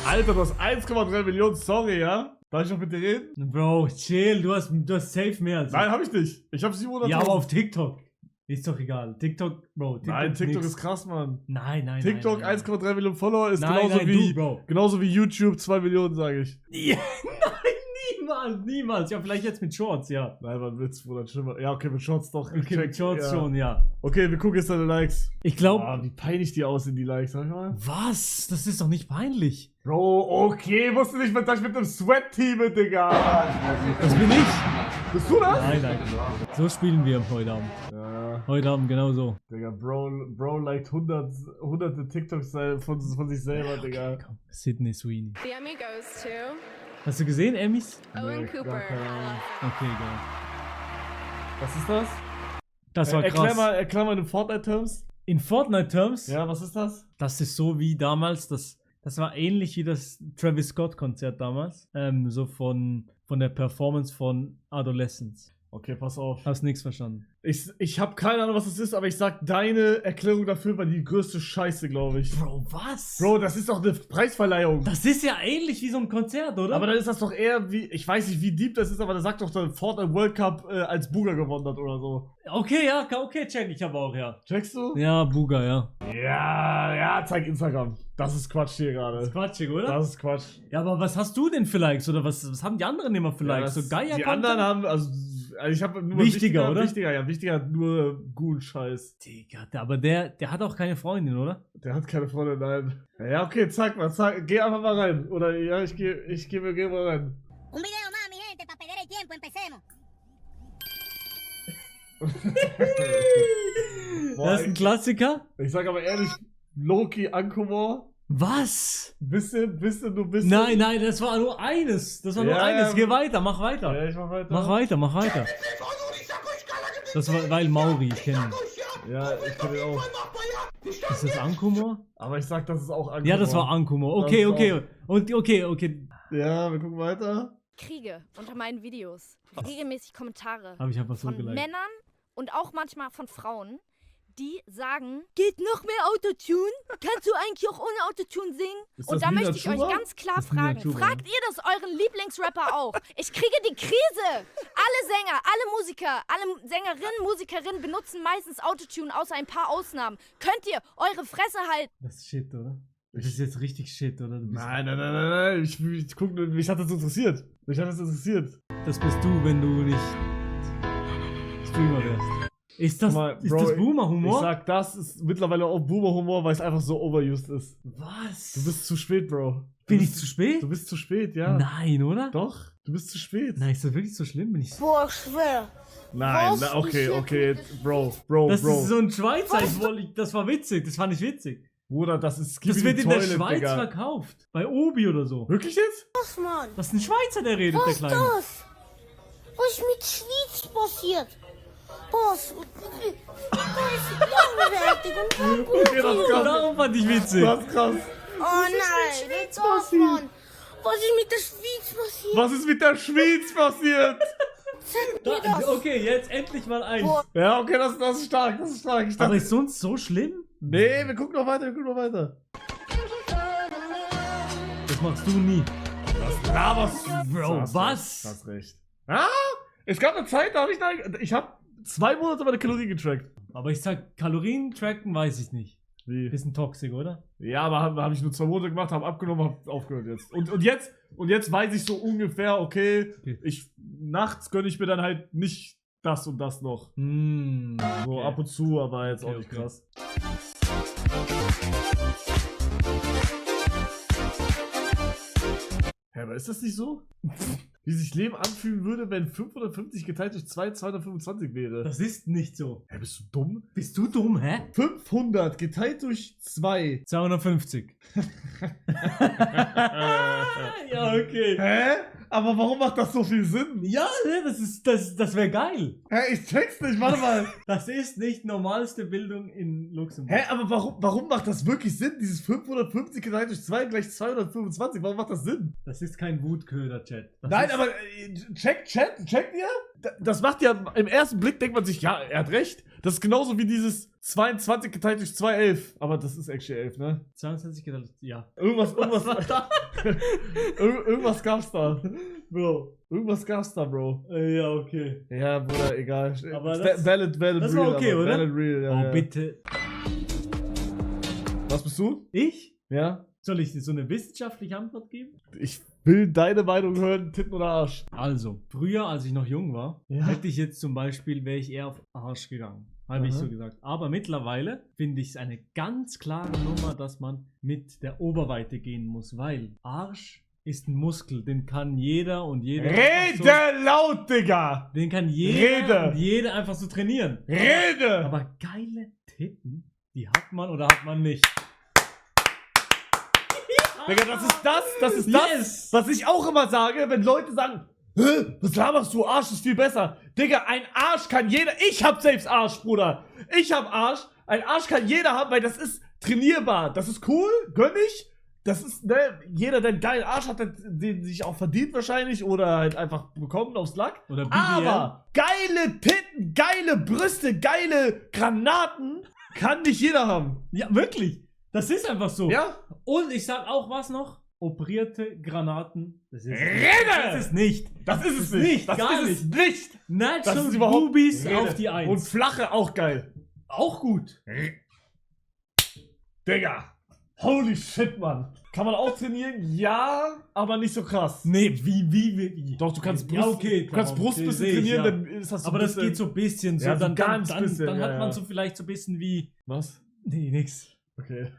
Alter, du hast 1,3 Millionen, sorry, ja? Darf ich noch mit dir reden? Bro, chill, du hast safe mehr als Nein, hab ich nicht. Ich hab 700. Ja, aber auf TikTok. Ist doch egal. TikTok, Bro. Nein, TikTok nix. ist krass, Mann. Nein. TikTok, nein. 1,3 Millionen Follower ist Nein, genauso wie YouTube 2 Millionen, sage ich. Ja, nein, niemals. Ja, vielleicht jetzt mit Shorts, ja. Nein, man Witz, Bruder, schlimmer. Ja, okay, mit Shorts doch. Okay, mit Shorts schon, ja. Okay, wir gucken jetzt deine Likes. Ich glaube. Ah, wie peinlich die aussehen, die Likes, sag ich mal. Was? Das ist doch nicht peinlich. Bro, okay, musst du nicht mit einem Sweat-Team, Digga. Das bin ich. Bist du das? Nein. So spielen wir heute Abend. Ja. Heute Abend genau so. Digga, Bro liked hunderte TikToks von sich selber, Digga. Komm, Sydney Sweeney. The Emmy goes to Hast du gesehen, Emmys? Owen Nee, Cooper. gar keine Ahnung. Okay, geil. Was ist das? Das war Erklär krass. mal in Fortnite-Terms. In Fortnite-Terms, Ja, was ist das? das ist so wie damals, das war ähnlich wie das Travis Scott-Konzert damals. So von der Performance von Adolescence. Okay, pass auf. Hast nichts verstanden. Ich habe keine Ahnung, was das ist, aber ich sag, deine Erklärung dafür war die größte Scheiße, glaube ich. Bro, was? Bro, das ist doch eine Preisverleihung. Das ist ja ähnlich wie so ein Konzert, oder? Aber dann ist das doch eher wie, ich weiß nicht, wie deep das ist, aber da sagt doch der Fortnite World Cup als Buga gewonnen hat oder so. Okay, ja, okay, check ich aber auch, ja. Checkst du? Ja, Buga, ja. Ja, zeig Instagram. Das ist Quatsch hier gerade. Quatschig, oder? Das ist Quatsch. Ja, aber was hast du denn für Likes? Oder was haben die anderen immer für Likes? Ja, so Geier die anderen haben, also ich habe nur Wichtiger, oder? Wichtiger hat nur guten Scheiß. Digga, aber der hat auch keine Freundin, oder? Der hat keine Freunde, nein. Ja, okay, zack, geh einfach mal rein. Oder ja, geh mal rein. Un video más, mi gente, para perder el tiempo, empecemos. Boah, Das ist ein Klassiker. ich sag aber ehrlich, Loki Ankomor. Was? Bisschen. Nein, das war nur eines. Das war nur Ja, eines. ja. Geh weiter, mach weiter. Ja, ich mach weiter. Mach weiter. Das war, weil Mauri, ich kenne ihn. Ja, ich kenn den auch. Ist das Ankumor? Aber ich sag, das ist auch Ankomor. Ja, das war Ankumor. Das Okay, ist okay. Und okay. Ja, wir gucken weiter. Kriege unter meinen Videos regelmäßig Kommentare Habe ich einfach so von geliked. Männern und auch manchmal von Frauen, die sagen, geht noch mehr Autotune? Kannst du eigentlich auch ohne Autotune singen? Ist Und das da Nina möchte ich euch Chuba? ganz klar Das ist Nina fragen, Chuba, fragt ihr das euren Lieblingsrapper auch? Ich kriege die Krise. Alle Sänger, alle Musiker, alle Sängerinnen, Musikerinnen benutzen meistens Autotune, außer ein paar Ausnahmen. Könnt ihr eure Fresse halten? Das ist Shit, oder? Das ist jetzt richtig Shit, oder? Du bist, Nein. Ich guck nur, mich hat das interessiert. das bist du, wenn du nicht Streamer wärst. Ist das, Guck mal, ist Bro, das Boomer-Humor? Ich sag, das ist mittlerweile auch Boomer-Humor, weil es einfach so overused ist. Was? Du bist zu spät, Bro. Bin ich zu spät? Du bist zu spät, ja. Nein, oder? Doch, du bist zu spät. Nein, ist das wirklich so schlimm? Bin ich so Boah, schwer. Nein, Was? okay, Bro. Das ist so ein Schweizer, das war witzig, das fand ich witzig. Bruder, das ist Das Skibidi wird in der Toilet, Schweiz Digga. verkauft. Bei Obi oder so. Wirklich jetzt? Was, Mann? Das ist ein Schweizer, der redet, der Was Kleine. das? Was ist mit Schweiz passiert? Boss, das ist langweilig und gut. Okay, das ist krass. Darum fand ich witzig. Das ist krass. Oh nein, nicht das, Mann. Was ist mit der Schweiz passiert? Was ist mit der Schweiz passiert? Sag mir das. Okay, jetzt endlich mal eins. Boah. Ja, okay, das ist stark, Ich Aber dachte, ist sonst so schlimm? nee, wir gucken noch weiter. Das machst du nie. Was laberst du? Bro, Hast was? recht, Hast recht. Ah, es gab eine Zeit, da habe ich habe 2 Monate meine Kalorien getrackt. Aber ich sag, Kalorien tracken weiß ich nicht. Wie? Bisschen toxisch, oder? Ja, aber hab ich nur 2 Monate gemacht, habe abgenommen, habe aufgehört jetzt. Und jetzt weiß ich so ungefähr, okay, nachts gönne ich mir dann halt nicht das und das noch. So Okay. ab und zu, aber jetzt Okay, auch nicht okay. krass. Hä, aber ist das nicht so? Wie sich Leben anfühlen würde, wenn 550 geteilt durch 225 wäre. Das ist nicht so. Hä, bist du dumm? Bist du dumm, hä? 500 geteilt durch 2. 250. Ja, okay. Hä? Aber warum macht das so viel Sinn? Ja, ne, das wäre geil. Hä, ich check's nicht, warte mal. Das ist nicht normalste Bildung in Luxemburg. Hä, aber warum macht das wirklich Sinn? Dieses 550 geteilt durch 2 gleich 225, warum macht das Sinn? Das ist kein Wutköder-Chat. Das Nein, ist- aber checkt ihr? Das macht ja, im ersten Blick denkt man sich, ja, er hat recht. Das ist genauso wie dieses 22 geteilt durch 2, 11. Aber das ist actually 11, ne? 22 geteilt, ja. Irgendwas gab's da. Bro, irgendwas gab's da, Bro. Ja, okay. Ja, Bruder, egal. Aber das valid das real. war okay, aber oder? Valid real, ja, Oh, ja. bitte. Was bist du? Ich? Ja? Soll ich dir so eine wissenschaftliche Antwort geben? Ich will deine Meinung hören, Titten oder Arsch. Also, früher, als ich noch jung war, Ja. hätte ich jetzt zum Beispiel, wäre ich eher auf Arsch gegangen. Habe ich Aha. so gesagt. Aber mittlerweile finde ich es eine ganz klare Nummer, dass man mit der Oberweite gehen muss, weil Arsch ist ein Muskel, den kann jeder und jeder. einfach Rede laut, Digga! So, den kann jeder Rede! und jede einfach so trainieren. Rede! Aber geile Titten, die hat man oder hat man nicht. Digga, das ist das, Yes! was ich auch immer sage, wenn Leute sagen, hä, was laberst du, Arsch ist viel besser. Digga, ein Arsch kann jeder, ich hab selbst Arsch, Bruder. Ich hab Arsch, ein Arsch kann jeder haben, weil das ist trainierbar. Das ist cool, gönn ich. Das ist, ne, jeder, der einen geilen Arsch hat, den sich auch verdient wahrscheinlich oder halt einfach bekommen aufs Lack. Oder BBL. Aber geile Titten, geile Brüste, geile Granaten kann nicht jeder haben. Ja, wirklich. Das ist einfach so. Ja? Und ich sag auch was noch. Operierte Granaten. Das ist Rede! Das ist nicht. Das ist es Das ist nicht. Das gar ist es nicht. Das Natural ist überhaupt Boobies Rede. auf die Eins. Und flache auch geil. auch gut. Digga. Holy shit, Mann. Kann man auch trainieren? Ja, aber nicht so krass. Nee, wie? Doch, du kannst Ja, Brust, okay, du kannst klar, Brust ein okay, bisschen seh ich, trainieren, ja. dann ist das so Aber ein das bisschen... geht so ein bisschen so. Ja, so dann ganz bisschen, dann hat ja, man ja. so vielleicht so ein bisschen wie. Was? Nee, nix. Okay.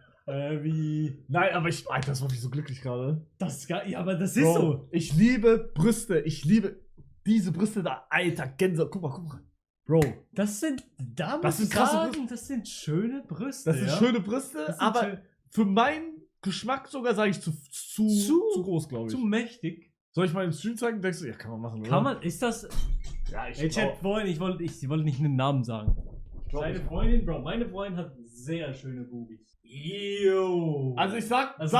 Wie. Nein, aber Alter, das macht mich so glücklich gerade. Das ist geil. Ja, aber das ist Bro, so. ich liebe Brüste. Ich liebe diese Brüste da. Alter, Gänse. Guck mal. Bro, Das sind. Da muss Das ich sind krasse sagen, das sind schöne Brüste. das sind ja? schöne Brüste, Das sind aber schön- für meinen Geschmack sogar, sage ich, zu groß, glaube ich. Zu mächtig. Soll ich mal den Stream zeigen? Denkst du, ja, kann man machen, oder? Kann man. Ist das. Ja, ich Ey, Chat, vorhin, ich wollte nicht einen Namen sagen. glaub, Meine ich- Freundin, Bro, meine Freundin hat sehr schöne Boobies. Yo. Also ich sag, Also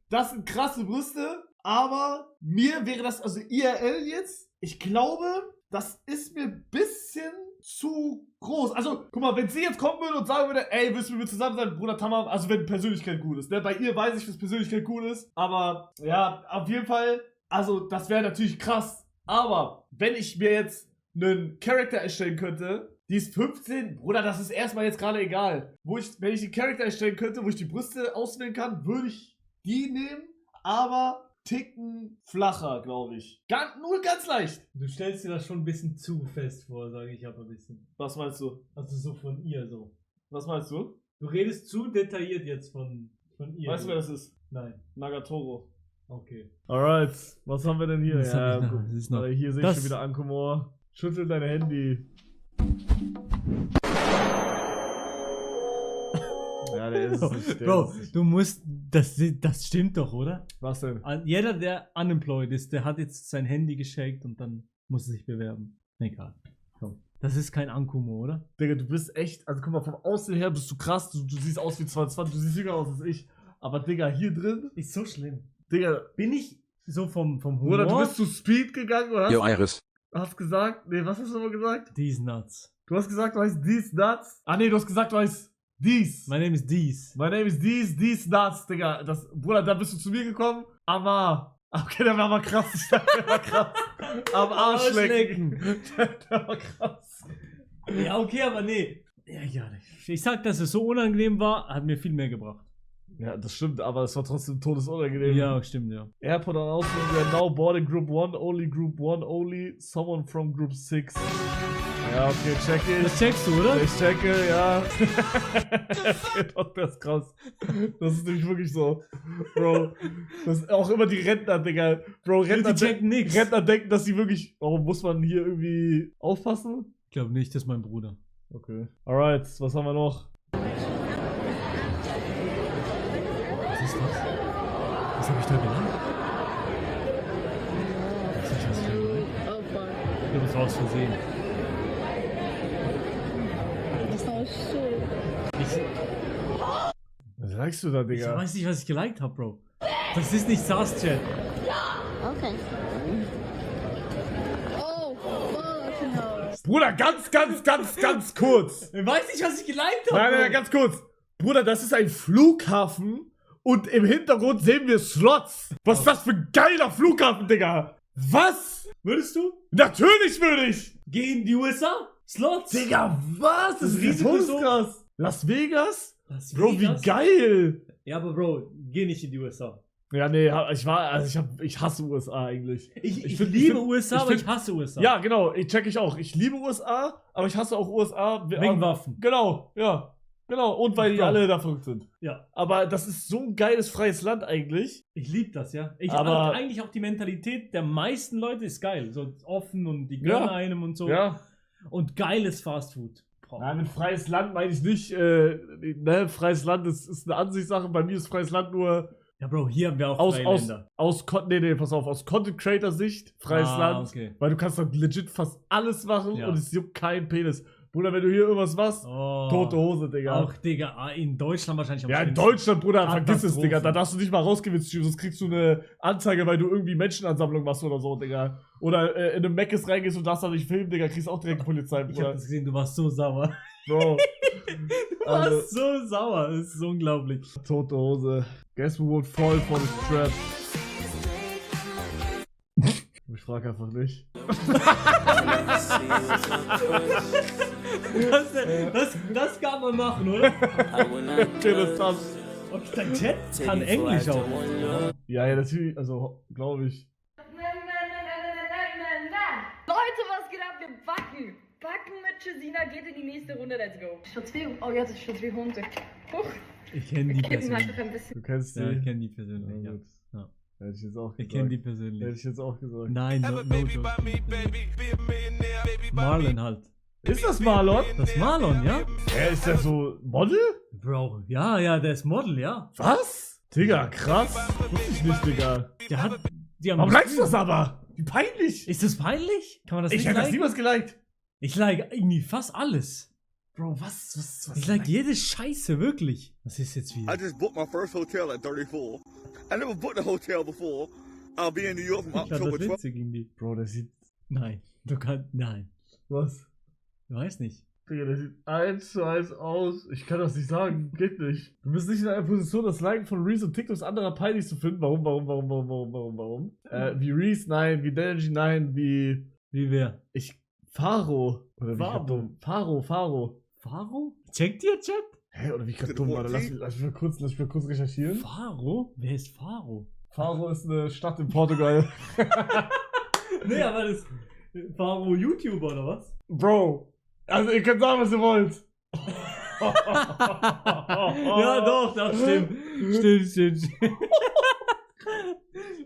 das sind krasse Brüste, aber mir wäre das, also IRL jetzt, ich glaube, das ist mir ein bisschen zu groß. Also, guck mal, wenn sie jetzt kommen würde und sagen würde, ey, willst du mit mir zusammen sein, Bruder Tamam, also wenn Persönlichkeit gut ist, ne? Bei ihr weiß ich, dass Persönlichkeit gut ist, aber ja, auf jeden Fall, also das wäre natürlich krass, aber wenn ich mir jetzt einen Charakter erstellen könnte, die ist 15, Bruder, das ist erstmal jetzt gerade egal. Wenn ich den Charakter erstellen könnte, wo ich die Brüste auswählen kann, würde ich die nehmen, aber ticken flacher, glaube ich. Nur ganz leicht. Du stellst dir das schon ein bisschen zu fest vor, sage ich aber ein bisschen. Was meinst du? Also so von ihr so. Was meinst du? Du redest zu detailliert jetzt von ihr. Weißt du, wer das ist? Nein. Nagatoro. Okay. Alright, was haben wir denn hier? Das hab ich noch, guck, das ist noch. hier sehe ich Das- schon wieder Ankomor. Schüttel dein Handy. Ja, der ist es nicht. Der Bro, ist es nicht. du musst. Das stimmt doch, oder? Was denn? Jeder, der unemployed ist, der hat jetzt sein Handy geschenkt und dann muss er sich bewerben. Egal. Komm. Das ist kein Ankumo, oder? Digga, du bist echt, also guck mal, vom Aussehen her bist du krass, du siehst aus wie 22, du siehst jünger aus als ich. Aber Digga, hier drin, Ist so schlimm. Digga, Bin ich so vom Humor? Bruder, du bist zu Speed gegangen und Yo, Iris. hast gesagt, nee, was hast du nochmal gesagt? These nuts. Du hast gesagt, du heißt dies, nuts. Ah, nee, du hast gesagt, du heißt dies. My name is These. My name is dies, nuts, Digga. Bruder, da bist du zu mir gekommen. Aber, okay, der war mal krass. Ich dachte, der war krass. Am Arsch lecken. Der war krass. Ja, okay, aber nee. Ja, ich sag, dass es so unangenehm war, hat mir viel mehr gebracht. Ja, das stimmt, aber es war trotzdem todesunangenehm. Ja, stimmt, ja. Airport announcement, we are now boarding Group 1 only, someone from Group 6. Ja, okay, check Das it. checkst du, oder? Ich checke, ja. Okay, doch, das ist krass. Das ist nämlich wirklich so. Bro, das ist auch immer die Rentner, Digga. Bro, Rentner, Die checken nix. Rentner denken, dass sie wirklich. Warum muss man hier irgendwie aufpassen? Ich glaube nicht, das ist mein Bruder. Okay. Alright, was haben wir noch? Was ist das? Was habe ich da gelernt? Weiß nicht, was ich da gelernt habe. Ich glaube, das war aus Versehen. Was sagst du da, Ich Digga? weiß nicht, was ich geliked habe, Bro. Das ist nicht SARS-Chat. Okay. Oh, fuck no. Bruder, ganz kurz. Ich weiß nicht, was ich geliked habe. Nein, ganz kurz. Bruder, das ist ein Flughafen und im Hintergrund sehen wir Slots. Was ist das für ein geiler Flughafen, Digga? Was? Würdest du? Natürlich würde ich. Geh in die USA? Slots? Digga, was? Das ist Risiko so. krass. Las Vegas? Las Bro, wie Vegas? geil. Ja, aber Bro, geh nicht in die USA. Ja, nee, ich hasse USA eigentlich. Ich find- liebe find- USA, ich aber find- ich hasse USA. Ja, genau, ich auch. Ich liebe USA, aber ich hasse auch USA. Wegen Waffen. Genau, ja. Genau, und weil die Genau. alle da verrückt sind. Ja. Aber das ist so ein geiles, freies Land eigentlich. Ich liebe das, ja. Aber- eigentlich auch die Mentalität der meisten Leute ist geil. So offen und die Ja. gönnen einem und so. Ja. Und geiles Fastfood. Ja, mit freies Land meine ich nicht, ne, freies Land ist eine Ansichtssache. Bei mir ist freies Land nur Ja, Bro, hier haben wir auch aus, freie aus, Länder. pass auf, aus Content Creator Sicht, freies Land. Okay. Weil du kannst dann legit fast alles machen Ja. und es juckt kein Penis. Bruder, wenn du hier irgendwas machst, Oh. tote Hose, Digga. Auch, Digga, in Deutschland wahrscheinlich am Ja, in schlimmsten. Deutschland, Bruder, vergiss es, Katastrophe. Digga. Da darfst du nicht mal rausgehen, sonst kriegst du eine Anzeige, weil du irgendwie Menschenansammlung machst oder so, Digga. Oder in eine Meckes reingehst und darfst da nicht filmen, Digga, kriegst auch direkt Polizei, Ich hab Bruder. das gesehen, du warst so sauer. Bro. Du Also- warst so sauer, das ist unglaublich. Tote Hose. Guess who won't fall for the trap? Ich frag einfach nicht. Das kann man machen, oder? Interessant. Okay, dein Chat kann Englisch auch. Ja, natürlich, also, glaube ich. Leute, was geht ab? Wir backen. Backen mit Chesina geht in die nächste Runde. Let's go. Schon 2. Oh ja, das ist schon 200. Huch. Ich kenne die Kippen persönlich. einfach ein bisschen. Du kennst die. Ja, ich kenne die persönlich, Ja, ja. gut. Ja. Hätte ich jetzt auch gesagt. Ich kenne die Hätte persönlich. ich jetzt auch gesagt. Nein, no joke. Marlon halt. Ist das Marlon? Das ist Marlon, ja? Ist der so Model? Bro, ja, der ist Model, ja. Was? Digga, krass. Wusste ich nicht, Digga. Der hat. Die haben Warum likest du das aber? Wie peinlich. Ist das peinlich? Kann man das Ich nicht hätte das liken? niemals geliked. Ich like irgendwie fast alles. Bro, was? Ich like jede Scheiße, wirklich. Was ist jetzt I wieder? just booked my first hotel at 34. I never booked a hotel before. I'll be in New York from Ich fand October das 12th. witzig irgendwie. Bro, der sieht. Nein, du kannst. Nein. Was? Ich weiß nicht. Digga, der sieht 1:1 aus. Ich kann das nicht sagen. Geht nicht. Du bist nicht in einer Position, das Liken von Reese und TikToks anderer peinlich zu finden. Warum? Wie Reese? Nein. Wie Denji? Nein. Wie. Wie wer? Faro. Oder wie Faro. grad dumm? Faro. Faro? Checkt ihr, Chat? Hä, oder wie ich gerade dumm war? Lass mich mal kurz recherchieren. Faro? Wer ist Faro? Faro ist eine Stadt in Portugal. Nee, aber das. Faro YouTuber oder was? Bro. Also, ihr könnt sagen, was ihr wollt. Ja, doch, stimmt. Stimmt.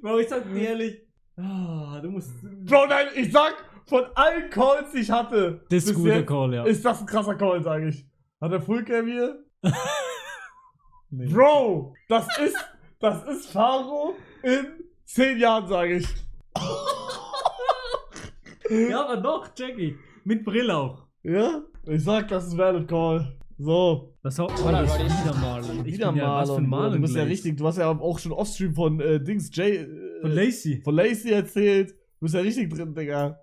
Bro, ich sag dir ehrlich. Du musst. Bro, nein, ich sag, von allen Calls, die ich hatte, Das ist bis ein guter jetzt, Call, ja. ist das ein krasser Call, sage ich. Hat der Fullcam hier? Nee. Bro, das ist Faro in 10 Jahren, sage ich. Ja, aber doch, Jackie. Mit Brille auch. Ja? Ich sag, das ist Valid Call. So. Das ist wieder Marlon. Ich bin ja, was für ein Bro. Marlon Du bist ja Glaze. richtig, du hast ja auch schon Offstream von Dings Jay. Von Lacey. Von Lacey erzählt. Du bist ja richtig drin, Digga.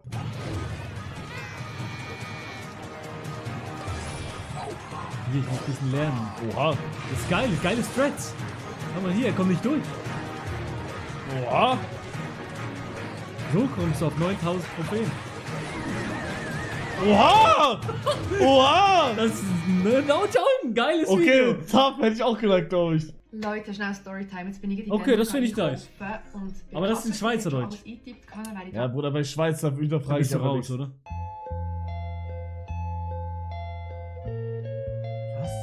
Hier, ich muss ein bisschen lernen. Oha. Das ist geil, geile Strats. Schau mal hier, er kommt nicht durch. Oha. So kommst du auf 9000 Trophäen. Oha! Oha! Das ist ein geiles Okay, Video. top, hätte ich auch geliked, glaube ich. Leute, schnell Storytime. Jetzt bin ich in die Okay, das finde ich nice. Aber das ist in Schweizerdeutsch. Ja, Bruder, bei Schweizer Da hinterfrage bist ich du aber raus, nichts. oder?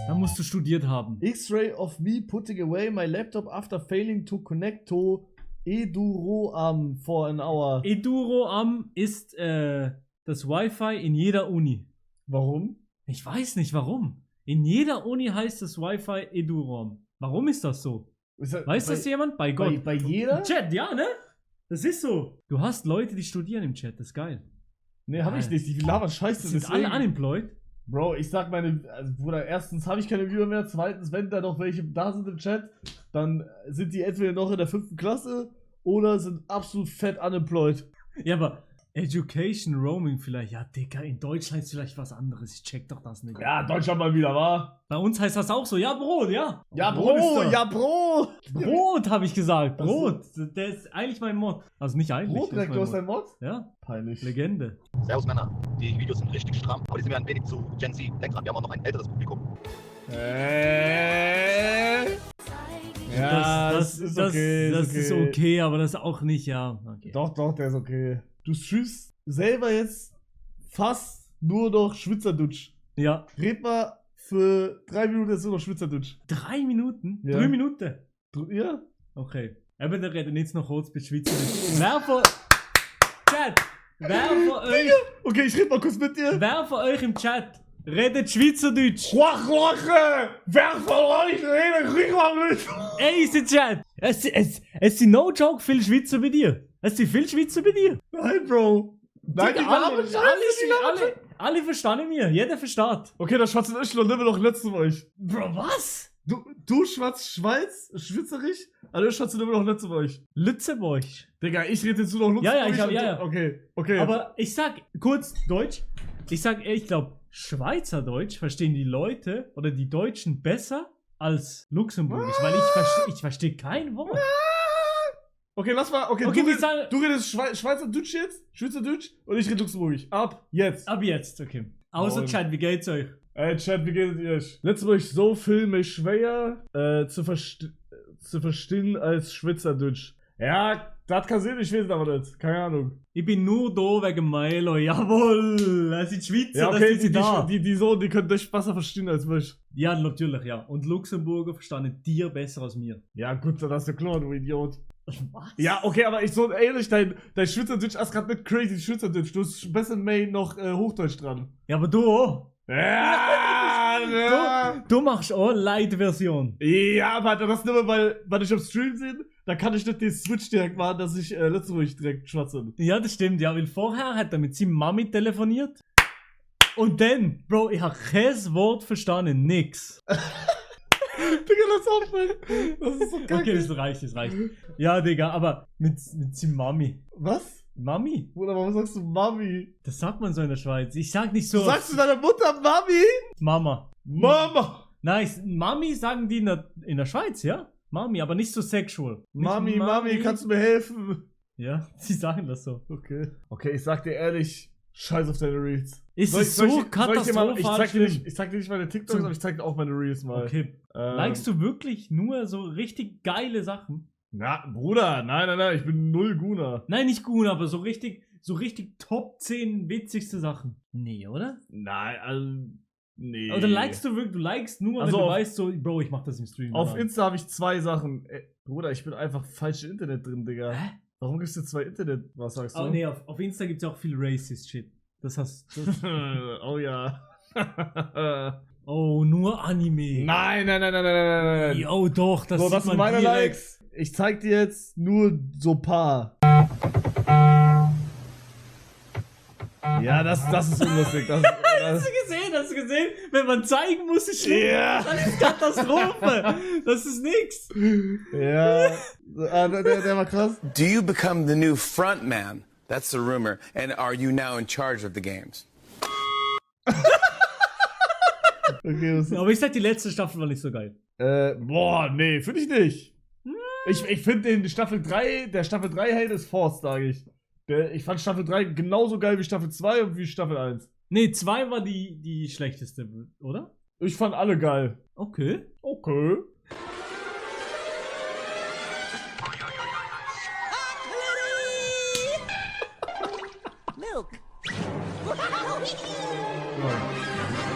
Da musst du studiert haben. X-ray of me putting away my laptop after failing to connect to Eduroam for an hour. Eduroam ist das Wi-Fi in jeder Uni. Warum? Ich weiß nicht warum. In jeder Uni heißt das Wi-Fi Eduroam. Warum ist das so? Weiß das jemand? Bei Gott. Bei jeder? Chat, ja, ne? Das ist so. Du hast Leute, die studieren im Chat, das ist geil. Nee, hab ich nicht. Die labern Scheiße. Sind alle unemployed? Bro, ich sag also, Bruder, erstens habe ich keine Viewer mehr, zweitens, wenn da noch welche da sind im Chat, dann sind die entweder noch in der 5. Klasse oder sind absolut fett unemployed. Ja, aber Education Roaming vielleicht. Ja, Digga, in Deutschland ist vielleicht was anderes. Ich check doch das nicht. Ja, Deutschland mal wieder, wa? Bei uns heißt das auch so. Ja, Brot, ja. Ja, Brot ist Bro, da. ja, Bro. Brot, habe ich gesagt. Ach so. Brot. Der ist eigentlich mein Mod. Also nicht eigentlich. Brot das ist direkt mein aus deinem Mod? Ja, Peinlich. Legende. Servus Männer, die Videos sind richtig stramm, aber die sind mir ein wenig zu Gen Z. Denkt dran, wir haben auch noch ein älteres Publikum. Ja, das ist okay. Das ist okay, aber das ist auch nicht, ja. Okay. Doch, der ist okay. Du streamst selber jetzt fast nur noch Schwitzerdutsch. Ja. Red mal für 3 Minuten jetzt nur noch Schwitzerdutsch. 3 Minuten? Ja. 3 Minuten? Ja? Okay. Eben, der redet jetzt noch kurz bis Schweizer. Wer von... Chat! Wer von euch... Okay, ich red mal kurz mit dir. Wer von euch im Chat redet Schweizerdeutsch? Quachloche! Wer von euch redet Riecherdeutsch? Ey, ist der Chat! Es sind no joke viele Schweizer bei dir. Es sind viele Schweizer bei dir. Nein, Bro. Nein, die labern Scheiße, alle verstehen mir. Jeder versteht. Okay, das schwarze ich noch immer noch letzte von euch. Bro, was? Du schwarz Schweizerisch, also ich schwarze immer noch letzte von euch. Lützeburg. Digga, ich rede jetzt nur noch Ja, Luxemburgisch. ja. Okay. Aber ich sag kurz Deutsch. Ich glaube, Schweizerdeutsch verstehen die Leute oder die Deutschen besser als Luxemburgisch, weil ich verstehe kein Wort. Okay, lass mal. Okay, Okay, du redest Schweizerdeutsch jetzt, Schweizerdeutsch und ich rede Luxemburgisch. Ab jetzt. Ab jetzt, okay. Außer Moin. Chat, wie geht's euch? Ey, Chat, wie geht es euch? Letztes Mal so filmisch schwer zu verstehen als Schweizerdeutsch. Ja, das kann sein, ich weiß aber nicht. Keine Ahnung. Ich bin nur da wegen Milo, jawohl. Das sind Schweizer, Ja, okay, das sind da. die können dich besser verstehen als mich. Ja, natürlich, ja. Und Luxemburger verstanden dir besser als mir. Ja, gut, dann hast du klar, du Idiot. Was? Ja, okay, aber ich so ehrlich, dein Schweizerdeutsch ist gerade nicht crazy Schweizerdeutsch. Du hast besser May noch Hochdeutsch dran. Ja, aber du auch. Ja, Du machst auch Light-Version. ja, aber das nur, weil ich am Stream sehe, da kann ich nicht den Switch direkt machen, dass ich letzte Woche direkt schwatze. Ja, das stimmt, ja, weil vorher hat er mit seiner Mami telefoniert. Und dann, Bro, ich habe kein Wort verstanden, nix. Digga, lass aufhören. Das ist so kacke. Okay, das reicht. Ja, Digga, aber mit seiner Mami. Was? Mami? Bruder, warum sagst du Mami? Das sagt man so in der Schweiz. Ich sag nicht so. Du sagst zu deiner Mutter Mami? Mama. Mama! Nice. Mami sagen die in der Schweiz, ja? Mami, aber nicht so sexual. Nicht Mami, kannst du mir helfen? Ja, sie sagen das so. Okay. Okay, ich sag dir ehrlich, scheiß auf deine Reels. Ist Soll es ich- so soll ich dir mal- katastrophal schlimm? Ich zeig dir nicht meine TikToks, aber ich zeig dir auch meine Reels mal. Okay. Likest du wirklich nur so richtig geile Sachen? Na, Bruder, nein, ich bin null Guna. Nein, nicht gut, aber so richtig Top 10 witzigste Sachen. Nee, oder? Nein, also, nee. Oder likest du wirklich, du likest nur, Also wenn du auf- weißt so, Bro, ich mach das im Stream. Auf oder? Insta habe ich 2 Sachen. Bruder, ich bin einfach falsch im Internet drin, Digga. Hä? Warum gibt's hier 2 Internet? Was sagst du? Oh, nee, auf Insta gibt's ja auch viel Racist Shit. Das hast du. Oh ja. Oh, nur Anime. Nein. Yo, doch, das So, sieht das sind man meine direkt. Likes. Ich zeig dir jetzt nur so paar. Ja, das ist unlustig. Hast du gesehen? Wenn man zeigen muss, ist schlimm. Ja. Das ist Katastrophe. Das ist nix. Ja. Der war krass. Do you become the new frontman? That's the rumor. And are you now in charge of the games? Okay, was Aber ich sag, die letzte Staffel war nicht so geil. boah, nee, finde ich nicht. Ich finde den Staffel 3 Hate ist Force, sage ich. Ich fand Staffel 3 genauso geil wie Staffel 2 und wie Staffel 1. Nee, 2 war die schlechteste, oder? Ich fand alle geil. Okay. Okay.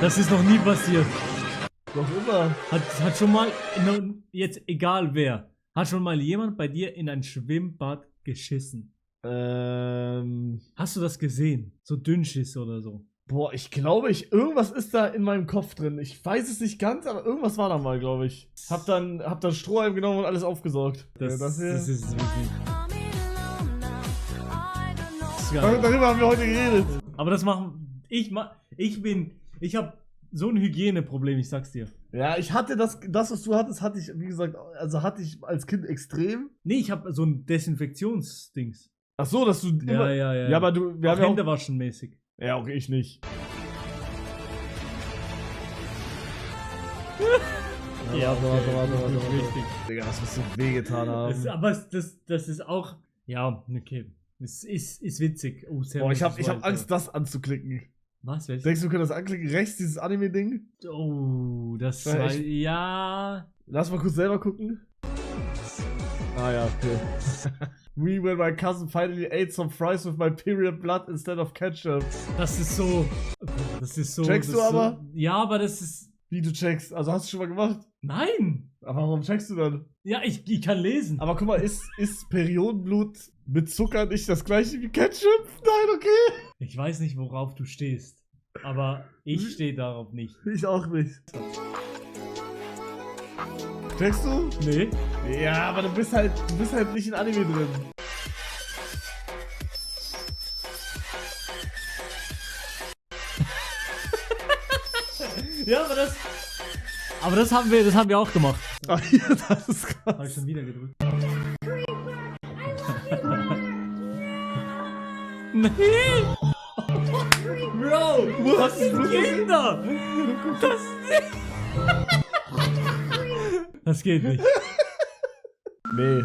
Das ist noch nie passiert. Doch immer. Hat schon mal, jetzt egal wer, hat schon mal jemand bei dir in ein Schwimmbad geschissen? Hast du das gesehen? So Dünnschiss oder so? Boah, ich glaube, irgendwas ist da in meinem Kopf drin. Ich weiß es nicht ganz, aber irgendwas war da mal, glaube ich. Hab dann Strohhalm genommen und alles aufgesaugt. Das hier. ist wirklich. Das ist geil. Darüber haben wir heute geredet. Aber das machen. Ich hab so ein Hygieneproblem, ich sag's dir. Ja, ich hatte das, was du hattest, hatte ich, wie gesagt, also hatte ich als Kind extrem. Nee, ich hab so ein Desinfektionsdings. Ach so, dass du immer... Ja. Ja, aber du... Wir Auch haben ja Hände auch, waschen mäßig. ja, okay, ich nicht. Ja, warte. Richtig. Digga, das muss so wehgetan haben. Aber das ist auch. Ja, okay. Es ist witzig. Oh, Boah, ich hab Angst, das anzuklicken. Was? Welches? Denkst du, wir können das anklicken? Rechts, dieses Anime-Ding? Oh, das Ja, war. ich- Ja. Lass mal kurz selber gucken. Ah ja, okay. Me when my cousin finally ate some fries with my period blood instead of ketchup. Das ist so. Das ist so. Checkst das du ist so, aber? Ja, aber das ist. Wie du checkst. Also hast du schon mal gemacht? Nein! Aber warum checkst du dann? Ja, ich kann lesen. Aber guck mal, ist Periodenblut mit Zucker nicht das gleiche wie Ketchup? Nein, okay. Ich weiß nicht, worauf du stehst. Aber ich stehe darauf nicht. Ich auch nicht. Checkst du? Nee? Ja, aber du bist halt nicht in Anime drin. Ja, aber das haben wir auch gemacht. Ach ja, das ist Hab ich krass. schon wieder gedrückt. Nee! Bro, das sind Kinder! Das geht nicht. Nee.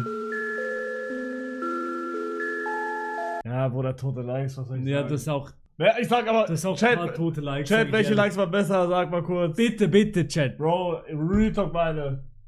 Ja, Bruder, tote Likes, was soll ich Ja, sagen? das ist auch, Ja, ich sag aber, das ist auch ein paar Chat, tote Likes. sag Chat, ich welche ehrlich. Likes waren besser? Sag mal kurz. Bitte, Chat. Bro, Real Talk meine.